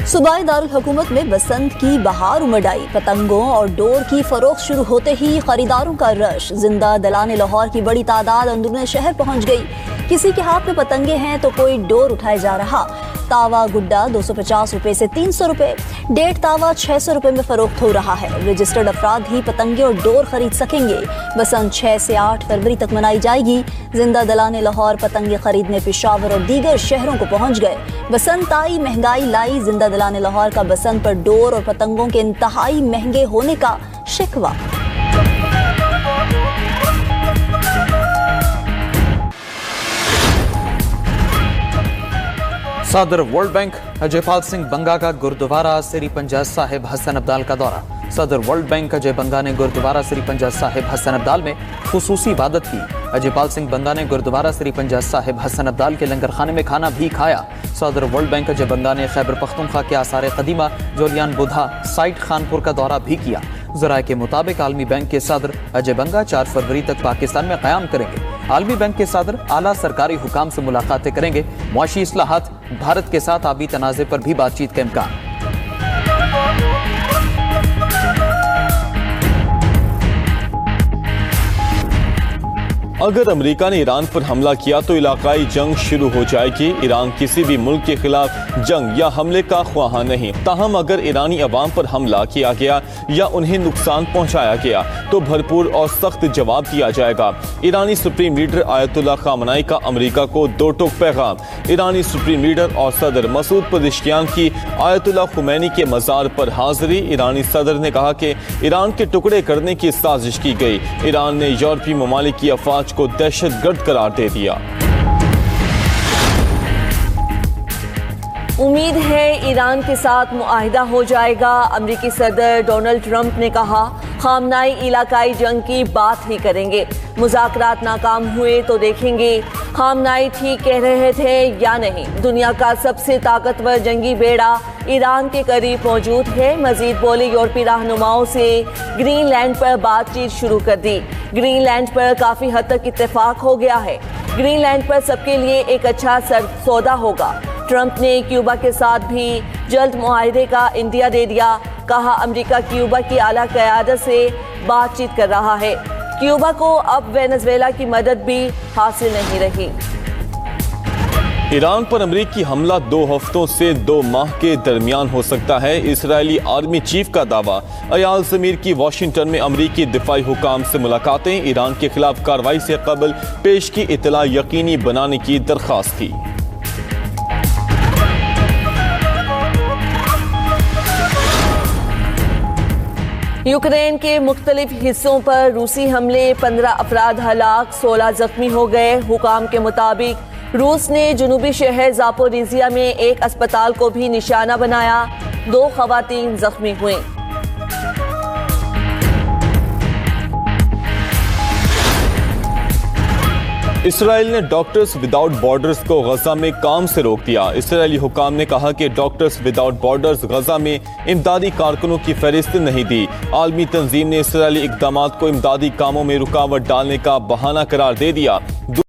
सूबाई दारुल हुकूमत में बसंत की बहार उमड़ आई। पतंगों और डोर की फरोख्त शुरू होते ही खरीदारों का रश। जिंदा दलाने लाहौर की बड़ी तादाद अंदरूनी शहर पहुंच गई। किसी के हाथ में पतंगे हैं तो कोई डोर उठाए जा रहा। तावा गुड्डा 250 रुपए से 300 रुपए, 1.5 तावा 600 रुपए में फरोख्त हो रहा है। रजिस्टर्ड अफराद ही पतंगे और डोर खरीद सकेंगे। बसंत 6 से 8 फरवरी तक मनाई जाएगी। जिंदा दलाने लाहौर पतंगे खरीदने पेशावर और दीगर शहरों को पहुंच गए। बसंत आई, महंगाई लाई। जिंदा दलाने लाहौर का बसंत पर डोर और पतंगों के इंतहाई महंगे होने का शिकवा। सदर वर्ल्ड बैंक अजयपाल सिंह बंगा का गुरुद्वारा सिरी पंजा साहिब हसन अब्दाल का दौरा। सदर वर्ल्ड बैंक अजय बंगा ने गुरुद्वारा सिरी पंजा साहिब हसन अब्दाल में खुसूसी इबादत की। अजयपाल सिंह बंगा ने गुरुद्वारा सिरी पंजा साहिब हसन अब्दाल के लंगर खाने में खाना भी खाया। सदर वर्ल्ड बैंक अजय बंगा ने खैबर पख्तूनख्वा के आसार कदीमा जोलियान बुधा साइट खानपुर का दौरा भी किया। ज़राए के मुताबिक आलमी बैंक के सदर अजय बंगा 4 फरवरी तक पाकिस्तान में क़याम करेंगे। आलमी बैंक के सदर आला सरकारी हुकाम से मुलाकातें करेंगे। मुआशी इस्लाहात, भारत के साथ आबी तनाज़े पर भी बातचीत का इम्कान। अगर अमेरिका ने ईरान पर हमला किया तो इलाकाई जंग शुरू हो जाएगी। ईरान किसी भी मुल्क के खिलाफ जंग या हमले का ख्वाहा नहीं। ताहम अगर ईरानी अवाम पर हमला किया गया या उन्हें नुकसान पहुंचाया गया तो भरपूर और सख्त जवाब दिया जाएगा। ईरानी सुप्रीम लीडर आयतुल्लाह खामनाई का अमेरिका को दो टोक पैगाम। ईरानी सुप्रीम लीडर और सदर मसूद पज़ेश्कियान की आयतुल्लाह खुमैनी के मज़ार पर हाजिरी। ईरानी सदर ने कहा कि ईरान के टुकड़े करने की साजिश की गई। ईरान ने यूरोपीय ममालिक की अफवाज को दहशतगर्द करार दे दिया। उम्मीद है ईरान के साथ मुआहिदा हो जाएगा। अमेरिकी सदर डोनाल्ड ट्रंप ने कहा, खामनाई इलाकाई जंग की बात ही करेंगे। मुज़ाकरात नाकाम हुए तो देखेंगे खामनाई ठीक कह रहे थे या नहीं। दुनिया का सबसे ताकतवर जंगी बेड़ा ईरान के करीब मौजूद है। मजीद बोले, यूरोपीय रहनुमाओं से ग्रीनलैंड पर बातचीत शुरू कर दी। ग्रीनलैंड पर काफ़ी हद तक इत्तेफाक हो गया है। ग्रीनलैंड पर सबके लिए एक अच्छा सौदा होगा। ट्रंप ने क्यूबा के साथ भी जल्द मुआहिदे का इंदिया दे दिया। कहा, अमेरिका क्यूबा की आला क़यादत से बातचीत कर रहा है। क्यूबा को अब वेनेजुएला की मदद भी हासिल नहीं रही। ईरान पर अमेरिकी हमला 2 हफ्तों से 2 माह के दरमियान हो सकता है। इजरायली आर्मी चीफ का दावा। अयाल ज़मीर की वाशिंगटन में अमेरिकी दिफाई हुकाम से मुलाकातें। ईरान के खिलाफ कार्रवाई से कबल पेश की इतला यकीनी बनाने की दरख्वास्त की। यूक्रेन के मुख्तलिफ हिस्सों पर रूसी हमले, 15 अफराद हलाक, 16 जख्मी हो गए। हुकाम के मुताबिक रूस ने जनूबी शहर ज़ापोरिजिया में एक अस्पताल को भी निशाना बनाया। 2 ख़वातीन जख्मी हुई। इसराइल ने डॉक्टर्स विदाउट बॉर्डर्स को गजा में काम से रोक दिया। इसराइली हुकाम ने कहा कि डॉक्टर्स विदाउट बॉर्डर्स गजा में इमदादी कारकुनों की फहरिस्त नहीं दी। आलमी तंजीम ने इसराइली इक़दामात को इमदादी कामों में रुकावट डालने का बहाना करार दे दिया।